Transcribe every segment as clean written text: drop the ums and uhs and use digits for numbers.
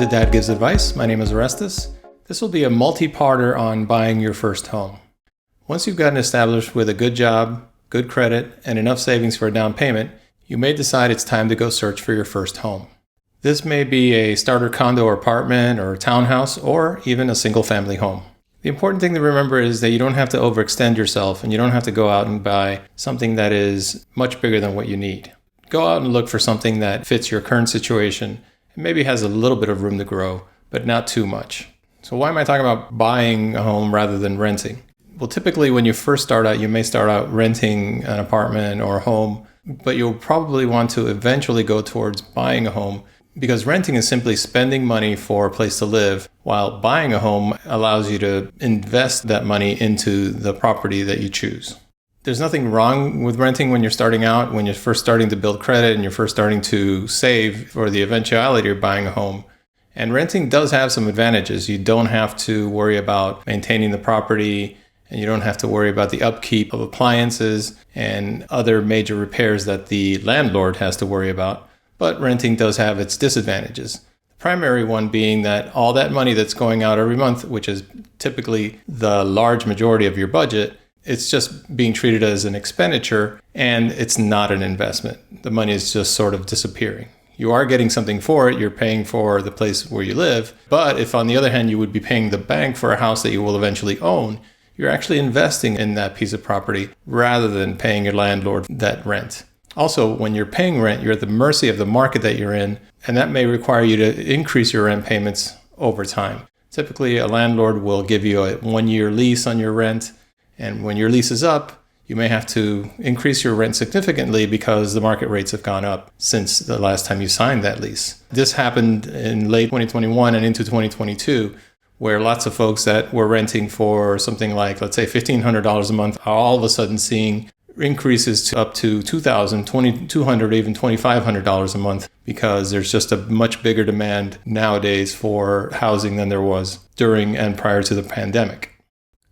to Dad Gives Advice. My name is Orestes. This will be a multi-parter on buying your first home. Once you've gotten established with a good job, good credit, and enough savings for a down payment, you may decide it's time to go search for your first home. This may be a starter condo or apartment or townhouse or even a single family home. The important thing to remember is that you don't have to overextend yourself and you don't have to go out and buy something that is much bigger than what you need. Go out and look for something that fits your current situation and maybe has a little bit of room to grow, but not too much. So why am I talking about buying a home rather than renting? Well, typically when you first start out, you may start out renting an apartment or a home, but you'll probably want to eventually go towards buying a home because renting is simply spending money for a place to live, while buying a home allows you to invest that money into the property that you choose. There's nothing wrong with renting when you're starting out, when you're first starting to build credit and you're first starting to save for the eventuality of buying a home. And renting does have some advantages. You don't have to worry about maintaining the property, and you don't have to worry about the upkeep of appliances and other major repairs that the landlord has to worry about. But renting does have its disadvantages. The primary one being that all that money that's going out every month, which is typically the large majority of your budget, it's just being treated as an expenditure and it's not an investment. The money is just sort of disappearing. You are getting something for it. You're paying for the place where you live. But if on the other hand, you would be paying the bank for a house that you will eventually own, you're actually investing in that piece of property rather than paying your landlord that rent. Also, when you're paying rent, you're at the mercy of the market that you're in, and that may require you to increase your rent payments over time. Typically, a landlord will give you a 1-year lease on your rent, and when your lease is up, you may have to increase your rent significantly because the market rates have gone up since the last time you signed that lease. This happened in late 2021 and into 2022, where lots of folks that were renting for something like, let's say, $1,500 a month are all of a sudden seeing increases to up to $2,000, $2,200, even $2,500 a month because there's just a much bigger demand nowadays for housing than there was during and prior to the pandemic.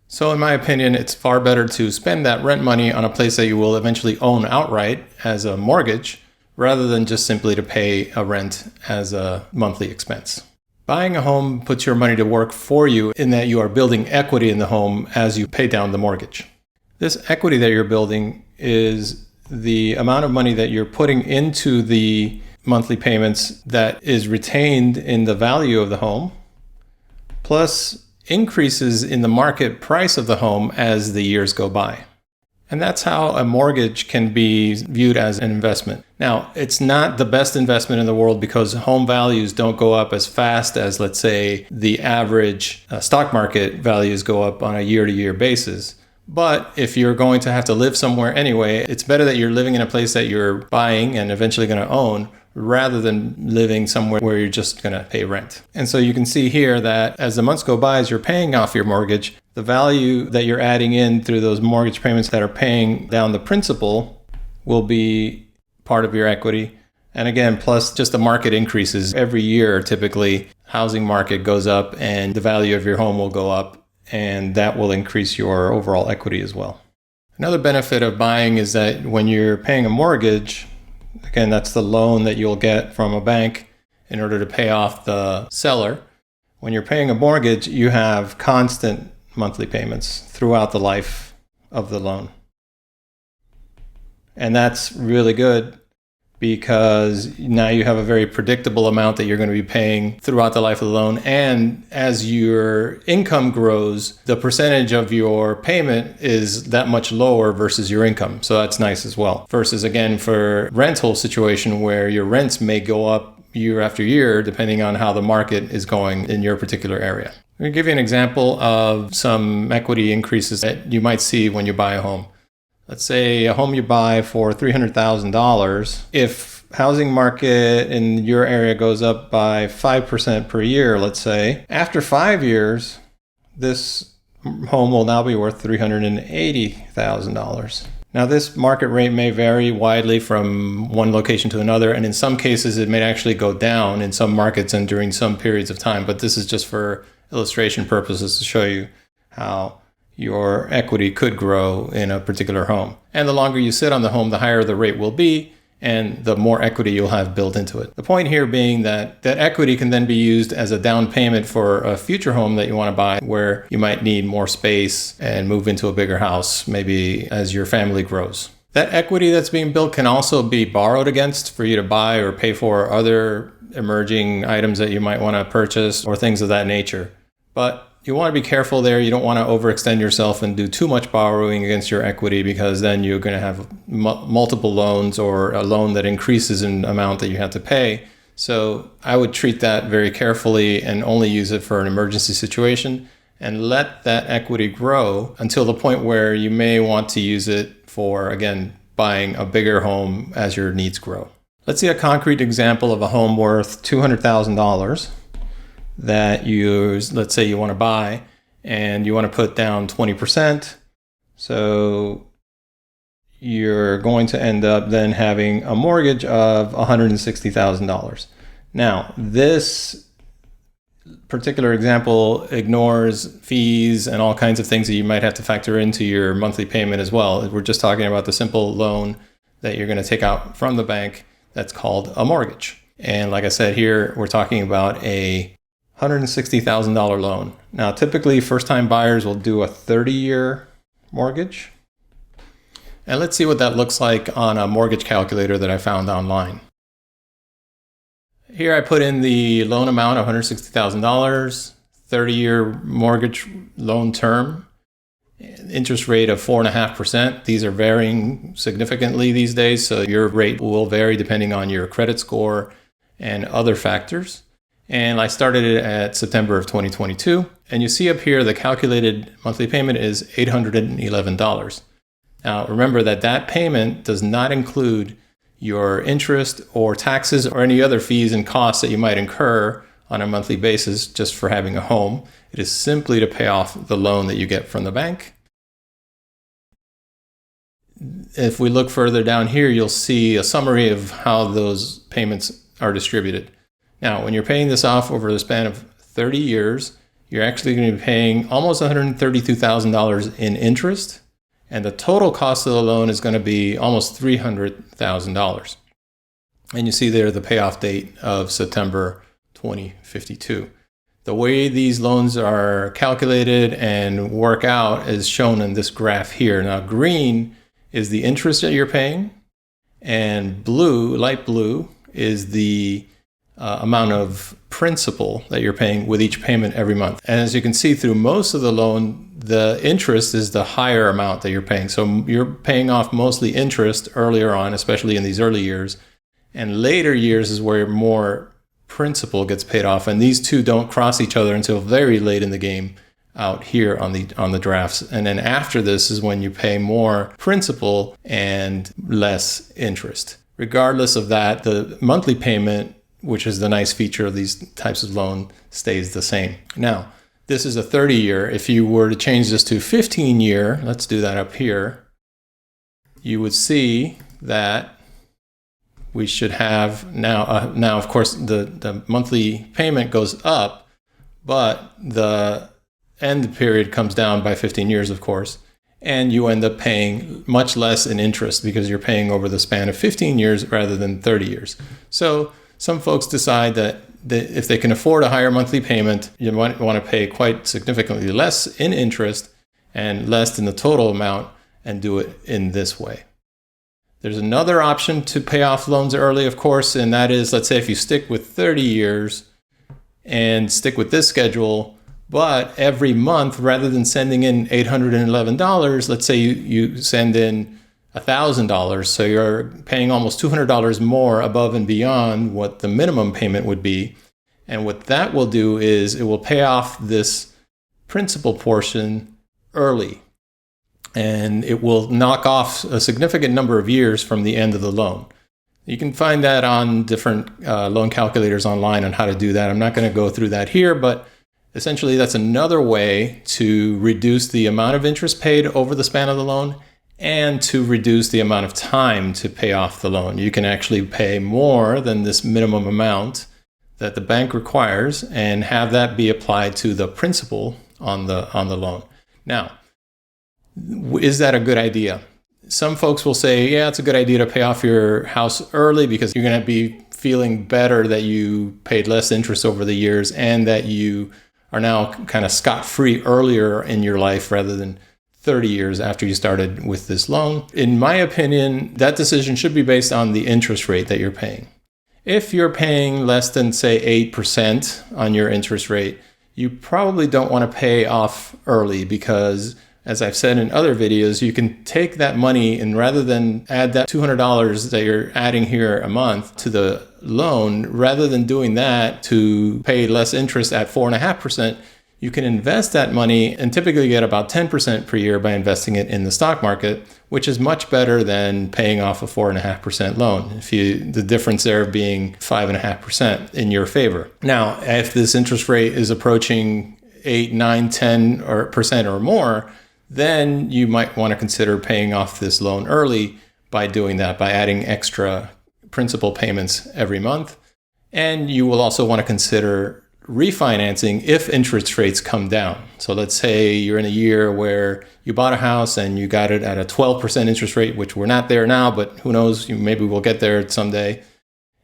So in my opinion, it's far better to spend that rent money on a place that you will eventually own outright as a mortgage rather than just simply to pay a rent as a monthly expense. Buying a home puts your money to work for you in that you are building equity in the home as you pay down the mortgage. This equity that you're building is the amount of money that you're putting into the monthly payments that is retained in the value of the home, plus increases in the market price of the home as the years go by. And that's how a mortgage can be viewed as an investment. Now, it's not the best investment in the world because home values don't go up as fast as, let's say, the average stock market values go up on a year-to-year basis. But if you're going to have to live somewhere anyway, it's better that you're living in a place that you're buying and eventually going to own rather than living somewhere where you're just going to pay rent. And so you can see here that as the months go by, as you're paying off your mortgage, the value that you're adding in through those mortgage payments that are paying down the principal will be part of your equity. And again, plus just the market increases every year. Typically, housing market goes up and the value of your home will go up, and that will increase your overall equity as well. Another benefit of buying is that when you're paying a mortgage, again, that's the loan that you'll get from a bank in order to pay off the seller. When you're paying a mortgage, you have constant monthly payments throughout the life of the loan. And that's really good because now you have a very predictable amount that you're going to be paying throughout the life of the loan. And as your income grows, the percentage of your payment is that much lower versus your income. So that's nice as well. Versus, again, for rental situation where your rents may go up year after year, depending on how the market is going in your particular area. I'm going to give you an example of some equity increases that you might see when you buy a home. Let's say a home you buy for $300,000. If housing market in your area goes up by 5% per year, let's say, after 5 years, this home will now be worth $380,000. Now, this market rate may vary widely from one location to another, and in some cases, it may actually go down in some markets and during some periods of time, but this is just for illustration purposes to show you how your equity could grow in a particular home. And the longer you sit on the home, the higher the rate will be. and the more equity you'll have built into it. The point here being that that equity can then be used as a down payment for a future home that you want to buy, where you might need more space and move into a bigger house, maybe as your family grows. That equity that's being built can also be borrowed against for you to buy or pay for other emerging items that you might want to purchase or things of that nature. But you want to be careful there. You don't want to overextend yourself and do too much borrowing against your equity, because then you're going to have multiple loans or a loan that increases in amount that you have to pay. So I would treat that very carefully and only use it for an emergency situation, and let that equity grow until the point where you may want to use it for, again, buying a bigger home as your needs grow. Let's see a concrete example of a home worth $200,000 that let's say you want to buy, and you want to put down 20%. So you're going to end up then having a mortgage of $160,000. Now, this particular example ignores fees and all kinds of things that you might have to factor into your monthly payment as well. We're just talking about the simple loan that you're going to take out from the bank that's called a mortgage. And like I said, here we're talking about a $160,000 loan. Now, typically first-time buyers will do a 30-year mortgage. And let's see what that looks like on a mortgage calculator that I found online. Here I put in the loan amount of $160,000, 30-year mortgage loan term, interest rate of 4.5%. These are varying significantly these days, so your rate will vary depending on your credit score and other factors. And I started it at September of 2022. And you see up here, the calculated monthly payment is $811. Now, remember that payment does not include your interest or taxes or any other fees and costs that you might incur on a monthly basis just for having a home. It is simply to pay off the loan that you get from the bank. If we look further down here, you'll see a summary of how those payments are distributed. Now, when you're paying this off over the span of 30 years, you're actually going to be paying almost $132,000 in interest, and the total cost of the loan is going to be almost $300,000. And you see there the payoff date of September 2052. The way these loans are calculated and work out is shown in this graph here. Now, green is the interest that you're paying, and blue, light blue, is the amount of principal that you're paying with each payment every month. And as you can see, through most of the loan, the interest is the higher amount that you're paying. So you're paying off mostly interest earlier on, especially in these early years. And later years is where more principal gets paid off. And these two don't cross each other until very late in the game out here on the drafts. And then after this is when you pay more principal and less interest. Regardless of that, the monthly payment, which is the nice feature of these types of loan, stays the same. Now, this is a 30-year. If you were to change this to 15-year, let's do that up here, you would see that we should have now, of course, the monthly payment goes up, but the end period comes down by 15 years, of course, and you end up paying much less in interest because you're paying over the span of 15 years rather than 30 years. So some folks decide that if they can afford a higher monthly payment, you might want to pay quite significantly less in interest and less than the total amount and do it in this way. There's another option to pay off loans early, of course, and that is, let's say if you stick with 30 years and stick with this schedule, but every month, rather than sending in $811, let's say you send in $1,000, so you're paying almost $200 more above and beyond what the minimum payment would be. And what that will do is it will pay off this principal portion early, and it will knock off a significant number of years from the end of the loan. You can find that on different loan calculators online on how to do that. I'm not going to go through that here, but essentially that's another way to reduce the amount of interest paid over the span of the loan and to reduce the amount of time to pay off the loan. You can actually pay more than this minimum amount that the bank requires and have that be applied to the principal on the loan. Now, is that a good idea? some folks will say, yeah, it's a good idea to pay off your house early because you're going to be feeling better that you paid less interest over the years and that you are now kind of scot-free earlier in your life rather than 30 years after you started with this loan. In my opinion, that decision should be based on the interest rate that you're paying. If you're paying less than, say, 8% on your interest rate, you probably don't want to pay off early because, as I've said in other videos, you can take that money and rather than add that $200 that you're adding here a month to the loan, rather than doing that to pay less interest at 4.5%, you can invest that money and typically get about 10% per year by investing it in the stock market, which is much better than paying off a 4.5% loan. The difference there being 5.5% in your favor. Now, if this interest rate is approaching 8, 9, 10% or more, then you might want to consider paying off this loan early by doing that, by adding extra principal payments every month. And you will also want to consider refinancing if interest rates come down. So let's say you're in a year where you bought a house and you got it at a 12% interest rate, which we're not there now, but who knows, maybe we'll get there someday.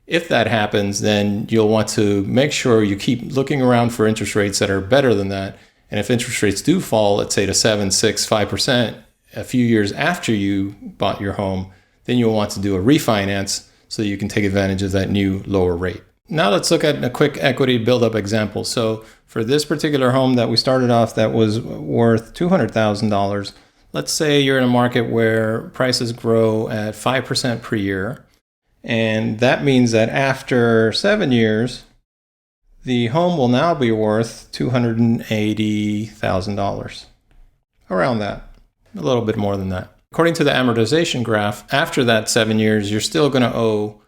If that happens, then you'll want to make sure you keep looking around for interest rates that are better than that. And if interest rates do fall, let's say to 7, 6, 5% a few years after you bought your home, then you'll want to do a refinance so you can take advantage of that new lower rate. Now let's look at a quick equity buildup example. So for this particular home that we started off that was worth $200,000, let's say you're in a market where prices grow at 5% per year. And that means that after 7 years, the home will now be worth $280,000. Around that, a little bit more than that. According to the amortization graph, after that 7 years, you're still going to owe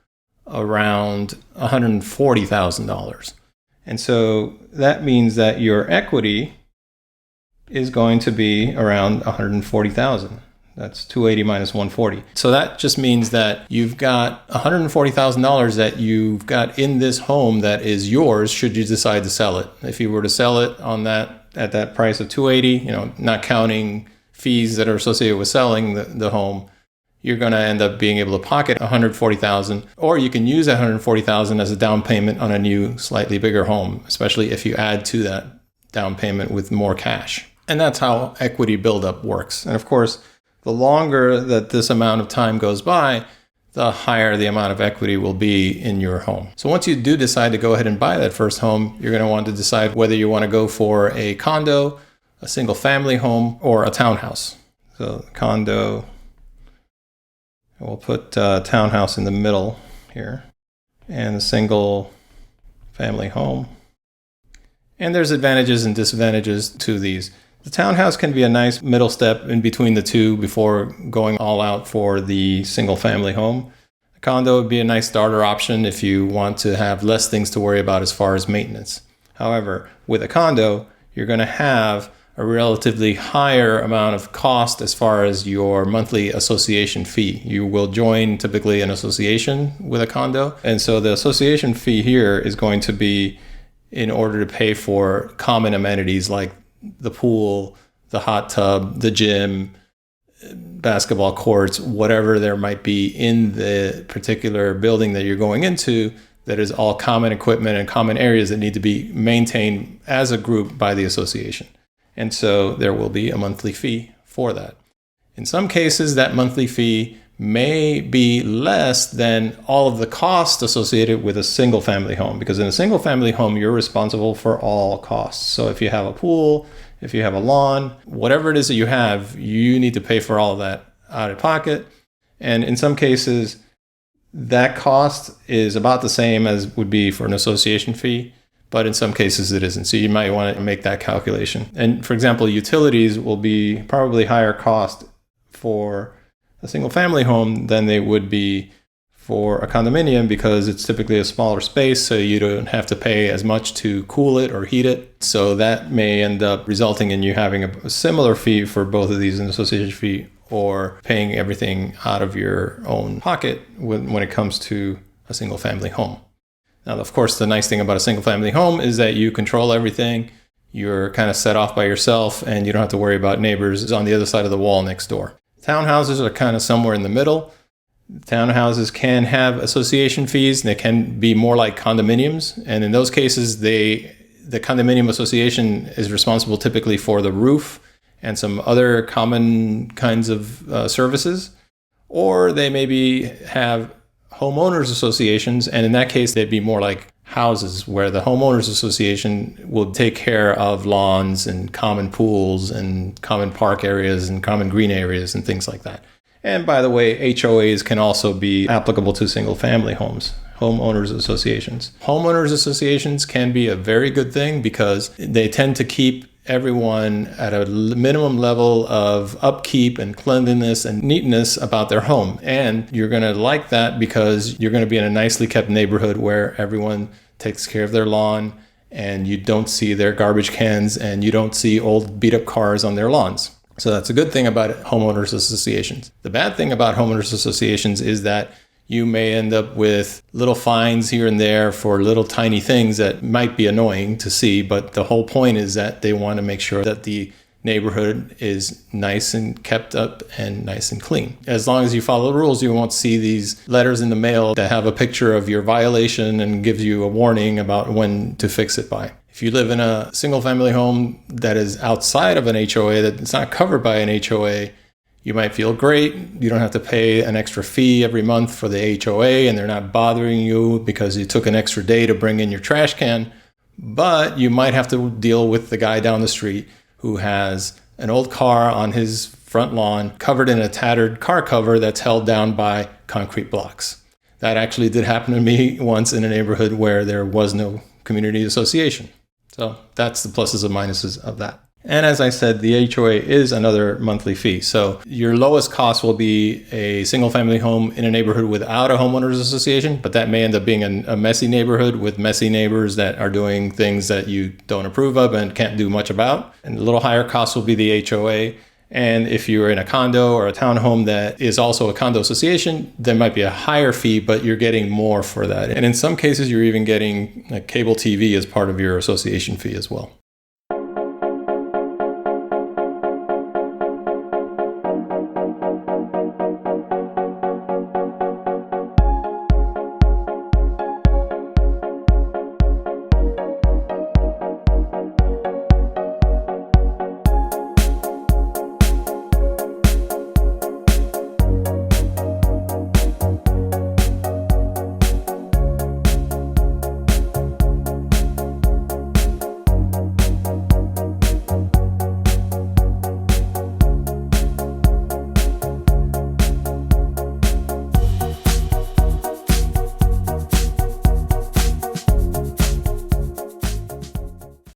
around $140,000. And so that means that your equity is going to be around $140,000. That's 280 minus 140. So that just means that you've got $140,000 that you've got in this home that is yours should you decide to sell it. If you were to sell it on that at that price of 280, not counting fees that are associated with selling the home, you're going to end up being able to pocket $140,000, or you can use that $140,000 as a down payment on a new, slightly bigger home, especially if you add to that down payment with more cash. And that's how equity buildup works. And of course, the longer that this amount of time goes by, the higher the amount of equity will be in your home. So once you do decide to go ahead and buy that first home, you're going to want to decide whether you want to go for a condo, a single family home, or a townhouse. So condo, we'll put townhouse in the middle here, and a single family home. And there's advantages and disadvantages to these. The townhouse can be a nice middle step in between the two before going all out for the single family home. A condo would be a nice starter option if you want to have less things to worry about as far as maintenance. However, with a condo, you're going to have a relatively higher amount of cost as far as your monthly association fee. You will join typically an association with a condo. And so the association fee here is going to be in order to pay for common amenities like the pool, the hot tub, the gym, basketball courts, whatever there might be in the particular building that you're going into that is all common equipment and common areas that need to be maintained as a group by the association. And so there will be a monthly fee for that. In some cases, that monthly fee may be less than all of the costs associated with a single family home, because in a single family home, you're responsible for all costs. So if you have a pool, if you have a lawn, whatever it is that you have, you need to pay for all of that out of pocket. And in some cases, that cost is about the same as would be for an association fee, but in some cases it isn't. So you might want to make that calculation. And for example, utilities will be probably higher cost for a single family home than they would be for a condominium, because it's typically a smaller space, so you don't have to pay as much to cool it or heat it. So that may end up resulting in you having a similar fee for both of these, an association fee or paying everything out of your own pocket when it comes to a single family home. Now, of course, the nice thing about a single family home is that you control everything. You're kind of set off by yourself and you don't have to worry about neighbors on the other side of the wall next door. Townhouses are kind of somewhere in the middle. Townhouses can have association fees, and they can be more like condominiums. And in those cases, the condominium association is responsible typically for the roof and some other common kinds of services. Or they maybe have homeowners associations, and in that case, they'd be more like houses, where the homeowners association will take care of lawns and common pools and common park areas and common green areas and things like that. And by the way, HOAs can also be applicable to single-family homes, homeowners associations. Homeowners associations can be a very good thing because they tend to keep everyone at a minimum level of upkeep and cleanliness and neatness about their home. And you're going to like that because you're going to be in a nicely kept neighborhood where everyone takes care of their lawn, and you don't see their garbage cans, and you don't see old beat-up cars on their lawns. So that's a good thing about homeowners associations. The bad thing about homeowners associations is that you may end up with little fines here and there for little tiny things that might be annoying to see, but the whole point is that they want to make sure that the neighborhood is nice and kept up and nice and clean. As long as you follow the rules, you won't see these letters in the mail that have a picture of your violation and gives you a warning about when to fix it by. If you live in a single-family home that is outside of an HOA, that's not covered by an HOA, you might feel great. You don't have to pay an extra fee every month for the HOA, and they're not bothering you because you took an extra day to bring in your trash can. But you might have to deal with the guy down the street who has an old car on his front lawn covered in a tattered car cover that's held down by concrete blocks. That actually did happen to me once in a neighborhood where there was no community association. So that's the pluses and minuses of that. And as I said, the HOA is another monthly fee. So your lowest cost will be a single-family home in a neighborhood without a homeowners association, but that may end up being a messy neighborhood with messy neighbors that are doing things that you don't approve of and can't do much about. And a little higher cost will be the HOA. And if you're in a condo or a townhome that is also a condo association, there might be a higher fee, but you're getting more for that. And in some cases, you're even getting a cable TV as part of your association fee as well.